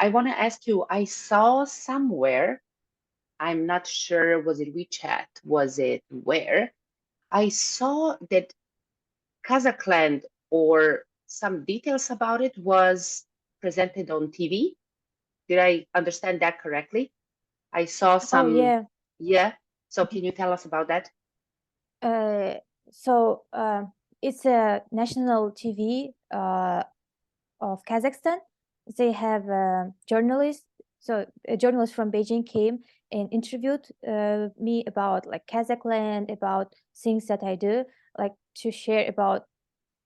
I want to ask you, I saw somewhere, I'm not sure, was it WeChat? Was it where? I saw that Kazakhstan or some details about it was presented on TV. Did I understand that correctly? I saw Oh some, yeah. yeah. So can you tell us about that? Uh, so it's a national TV of Kazakhstan. They have journalists. So a journalist from Beijing came and interviewed me about like Kazakhstan, about things that I do, like to share about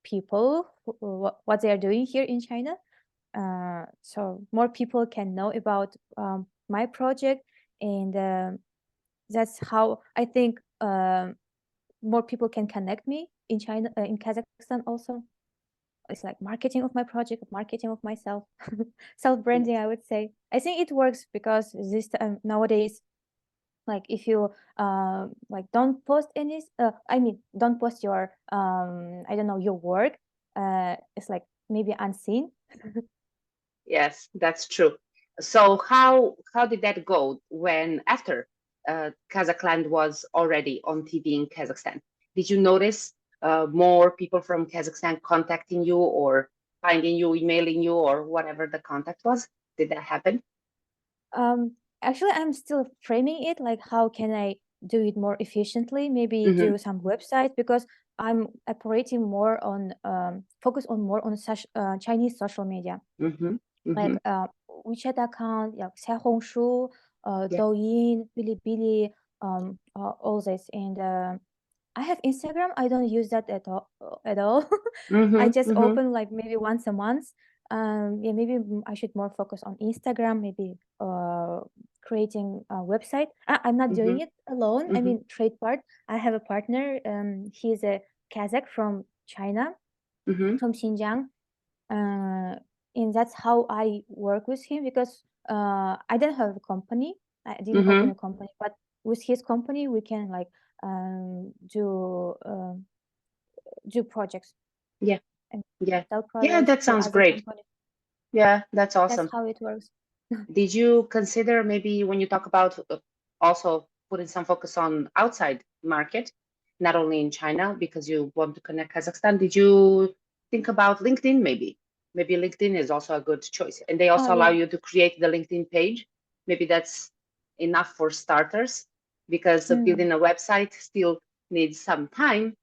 people, what they are doing here in China. So more people can know about my project, and that's how I think more people can connect me in China, in Kazakhstan also. It's like marketing of my project, marketing of myself, self branding. I would say. I think it works because this nowadays, like if you like don't post any, I mean, don't post your I don't know, your work. It's like maybe unseen. Yes, that's true. So how did that go when after Kazakhstan was already on TV in Kazakhstan? Did you notice more people from Kazakhstan contacting you or finding you, emailing you, or whatever the contact was? Did that happen? Actually, I'm still framing it like how can I do it more efficiently? Maybe Mm-hmm, do some websites because I'm operating more on focus on more on such Chinese social media mm-hmm, like mm-hmm. WeChat account, like 小红书, Yeah. Douyin, Bilibili, all this. And I have Instagram. I don't use that at all. At all. I Mm-hmm, just mm-hmm, open like maybe once a month. Yeah, maybe I should more focus on Instagram. Maybe creating a website. I'm not mm-hmm, doing it alone. I mm-hmm, mean, trade part. I have a partner. He's a Kazakh from China, mm-hmm, from Xinjiang, and that's how I work with him because I didn't have a company. I didn't open mm-hmm. a company, but with his company, we can like do projects Yeah, and yeah. sell Yeah, products that to sounds other great. companies. Yeah, that's That's awesome. how it works. Did you consider maybe when you talk about also putting some focus on outside market, not only in China, because you want to connect Kazakhstan, did you think about LinkedIn maybe? Maybe LinkedIn is also a good choice. And they Oh also allow yeah, you to create the LinkedIn page. Maybe that's enough for starters because mm, building a website still needs some time.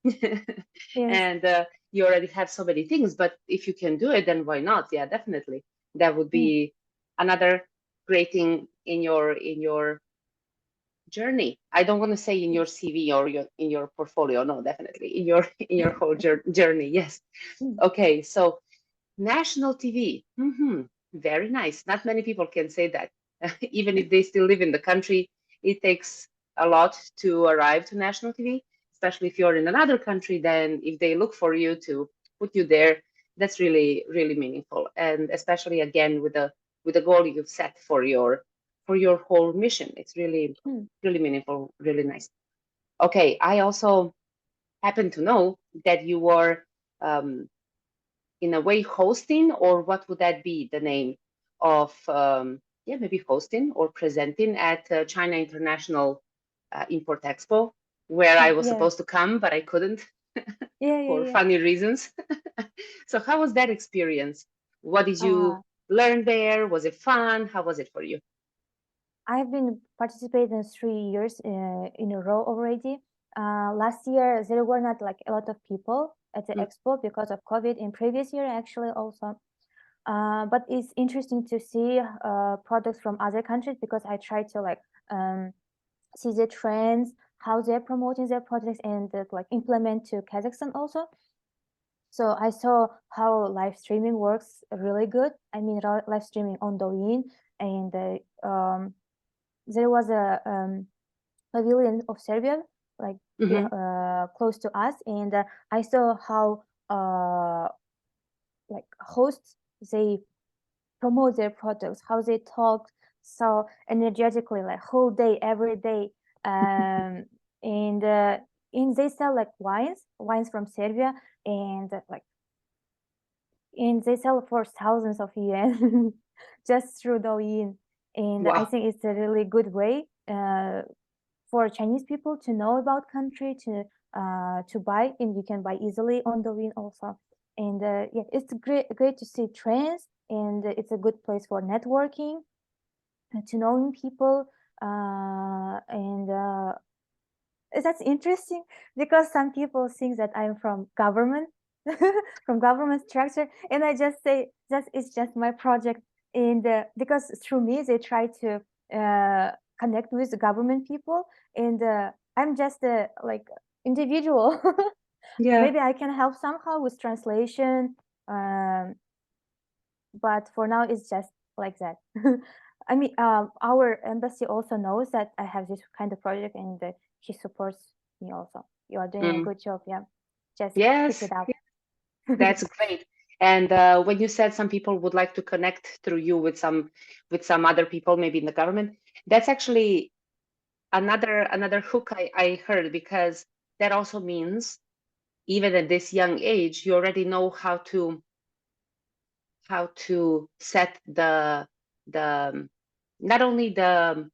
yes, And you already have so many things, but if you can do it, then why not? Yeah, definitely. That would mm, be another great thing in your journey. I don't want to say in your yes, CV or your in your portfolio. No, definitely in your in your whole journey. Yes. mm, Okay. So national TV. Very nice. Not many people can say that. Even if they still live in the country, it takes a lot to arrive to national TV, especially if you're in another country. Then if they look for you to put you there, that's really, really meaningful. And especially again with the goal you've set for your whole mission. It's really, mm. really meaningful, really nice. Okay, I also happen to know that you were um, in a way hosting, or what would that be the name of yeah, maybe hosting or presenting at China International Import Expo, where I was Yeah, supposed to come but I couldn't yeah, yeah, for yeah. funny reasons. So how was that experience? What did you Uh, learn there? Was it fun? How was it for you? I've been participating 3 years in a row already. Last year there were not like a lot of people at the Mm, expo because of COVID. In previous year actually also, but it's interesting to see products from other countries because I try to like um, see the trends, how they're promoting their products, and like implement to Kazakhstan also. So I saw how live streaming works really good. I mean, live streaming on Douyin, and there was a pavilion of Serbia, like mm-hmm, close to us, and I saw how like hosts they promote their products, how they talk so energetically, like whole day, every day, and they sell like wines from Serbia, and like and they sell for thousands of yuan just through Douyin. And I Wow. think it's a really good way for Chinese people to know about country, to buy, and you can buy easily on Douyin also. And yeah, it's great to see trends, and it's a good place for networking, to knowing people, and that's interesting because some people think that I'm from government, from government structure, and I just say that it's just my project. And because through me they try to connect with the government people, and I'm just a like individual. Yeah. Maybe I can help somehow with translation, um, but for now it's just like that. I mean, our embassy also knows that I have this kind of project, and he supports me also. You are doing a Mm. good job. Yeah, just keep Yes, it up. that's great. And when you said some people would like to connect through you with some other people, maybe in the government, that's actually another hook I heard, because that also means even at this young age, you already know how to set the not only the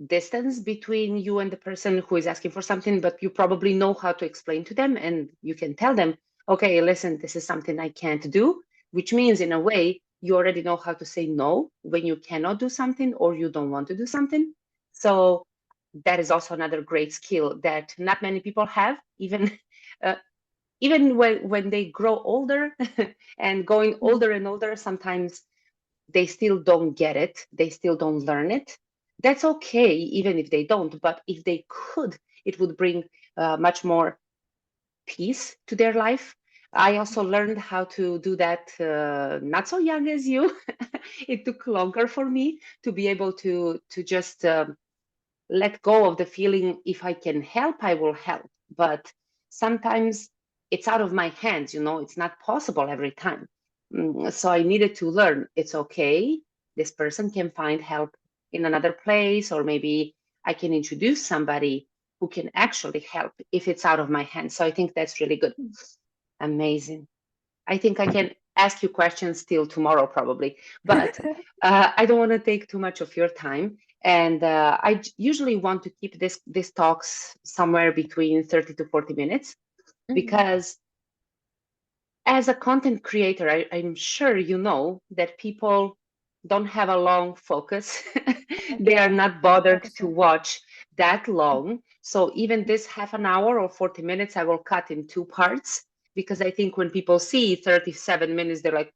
distance between you and the person who is asking for something, but you probably know how to explain to them, and you can tell them, okay, listen, this is something I can't do, which means in a way you already know how to say no when you cannot do something or you don't want to do something. So that is also another great skill that not many people have, even uh, even when they grow older and going older and older, sometimes they still don't get it, they still don't learn it. That's okay, even if they don't, but if they could, it would bring much more peace to their life. I also learned how to do that not so young as you. It took longer for me to be able to just let go of the feeling, if I can help, I will help. But sometimes it's out of my hands, it's not possible every time. So I needed to learn it's okay. This person can find help in another place, or maybe I can introduce somebody who can actually help if it's out of my hands. So I think that's really good. Amazing. I think I can ask you questions till tomorrow, probably, but I don't want to take too much of your time. And usually want to keep this talks somewhere between 30 to 40 minutes, Mhm. because as a content creator, I'm sure you know that people don't have a long focus. They are Yeah, not bothered to focusing. watch that long. So even this half an hour or 40 minutes, I will cut in two parts, because I think when people see 37 minutes, they're like,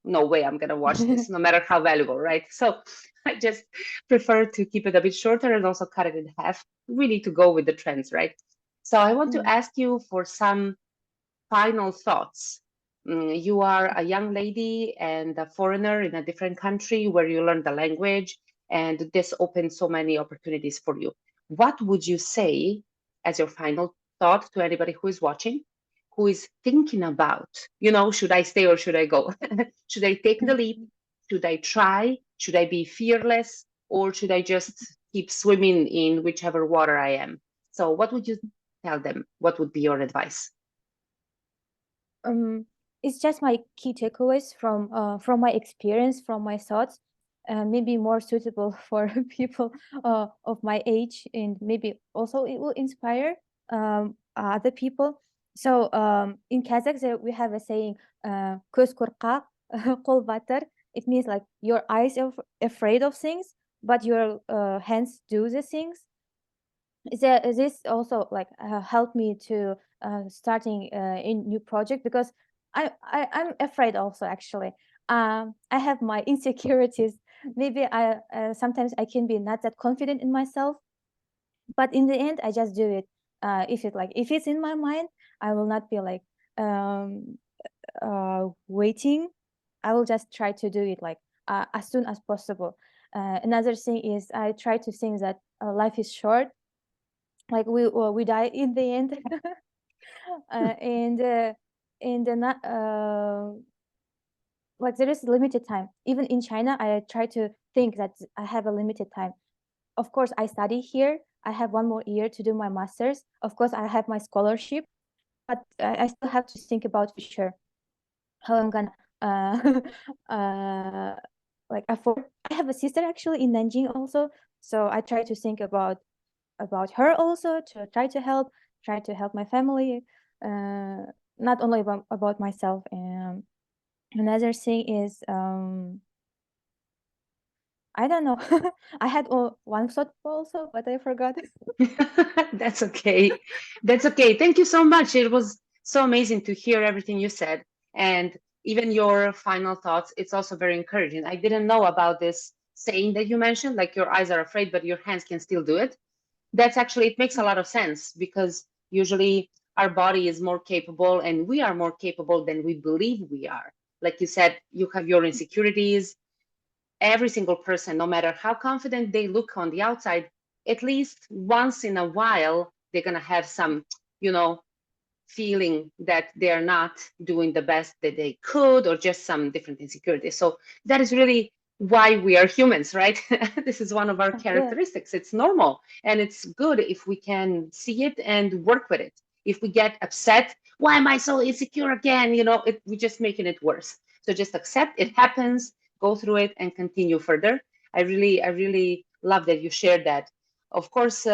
no way, I'm going to watch this, no matter how valuable, right? So I just prefer to keep it a bit shorter and also cut it in half, really to go with the trends, right? So I want to Mm. ask you for some final thoughts. You are a young lady and a foreigner in a different country where you learn the language, and this opens so many opportunities for you. What would you say as your final thought to anybody who is watching, who is thinking about, should I stay or should I go? Should I take the leap? Should I try? Should I be fearless? Or should I just keep swimming in whichever water I am? So, what would you tell them? What would be your advice? um, it's just my key takeaways from my experience, from my thoughts, maybe more suitable for people of my age, and maybe also it will inspire other people. So in Kazakh we have a saying, "Көз korkak, qol batır." It means like your eyes are afraid of things, but your hands do the things. This also like helped me to starting in new project, because I'm afraid also, actually. I have my insecurities. Maybe I sometimes I can be not that confident in myself, but in the end I just do it. If it's in my mind, I will not be like um waiting. I will just try to do it like as soon as possible. Another thing is I try to think that life is short, like we die in the end. And not like there is limited time. Even in China, I try to think that I have a limited time. Of course, I study here. I have 1 more year to do my master's. Of course, I have my scholarship, but I still have to think about future, how I'm gonna like afford. I have a sister actually in Nanjing also, so I try to think about her also, to try to help my family, not only about myself. And another thing is, I don't know. I had one thought also, but I forgot. That's okay. That's okay. Thank you so much. It was so amazing to hear everything you said and even your final thoughts. It's also very encouraging. I didn't know about this saying that you mentioned, like your eyes are afraid, but your hands can still do it. That's actually, it makes a lot of sense because usually our body is more capable and we are more capable than we believe we are. Like you said, you have your insecurities. Every single person, no matter how confident they look on the outside, at least once in a while, they're going to have some, you know, feeling that they're not doing the best that they could, or just some different insecurities. So that is really why we are humans, right? This is one of our Yeah. characteristics. It's normal. And it's good if we can see it and work with it. If we get upset, why am I so insecure again? You know, we're just making it worse. So just accept it happens, go through it, and continue further. I really love that you shared that. Of course,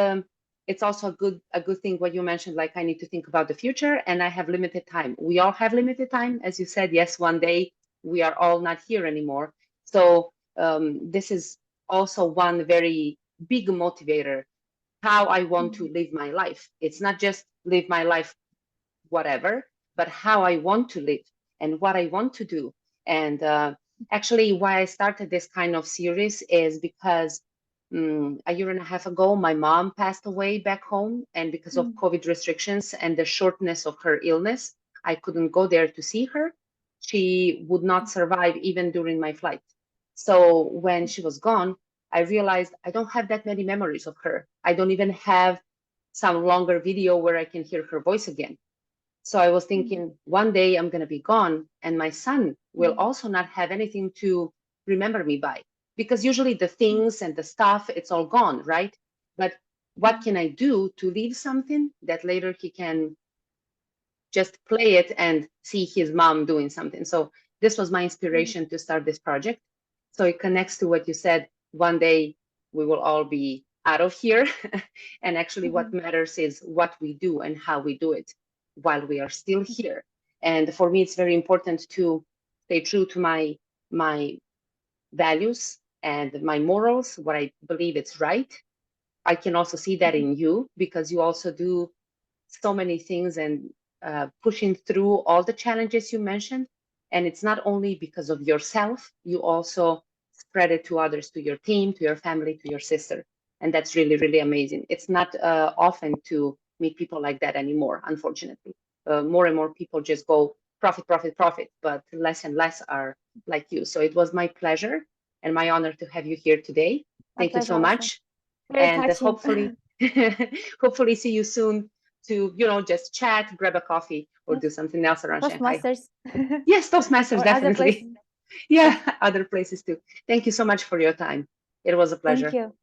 it's also a good thing what you mentioned, like I need to think about the future and I have limited time. We all have limited time, as you said. Yes, one day we are all not here anymore. So this is also one very big motivator, how I want to live my life. It's not just live my life whatever, but how I want to live and what I want to do. And actually, why I started this kind of series is because a year and a half ago, my mom passed away back home. And because of COVID restrictions and the shortness of her illness, I couldn't go there to see her. She would not survive even during my flight. So when she was gone, I realized I don't have that many memories of her. I don't even have some longer video where I can hear her voice again. So I was thinking one day I'm going to be gone and my son will also not have anything to remember me by, because usually the things and the stuff, it's all gone, right? But what can I do to leave something that later he can just play it and see his mom doing something? So this was my inspiration to start this project. So it connects to what you said. One day we will all be out of here. And actually what matters is what we do and how we do it while we are still here. And for me, it's very important to stay true to my values and my morals, what I believe it's right. I can also see that in you, because you also do so many things and pushing through all the challenges you mentioned. And it's not only because of yourself, you also spread it to others, to your team, to your family, to your sister. And that's really, really amazing. It's not often to meet people like that anymore, unfortunately. More and more people just go profit, profit, profit, but less and less are like you. So it was my pleasure and my honor to have you here today. My Thank you pleasure so also. much. Very And touching. hopefully, hopefully see you soon to, you know, just chat, grab a coffee, or do Yes. something else around Shanghai. Toastmasters. Yes, Toastmasters, Or other definitely. places. Yeah, other places too. Thank you so much for your time. It was a Thank pleasure. you.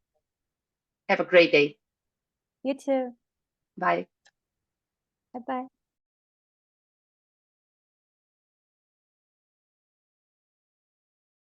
Have a great day. You too. Bye. Bye bye.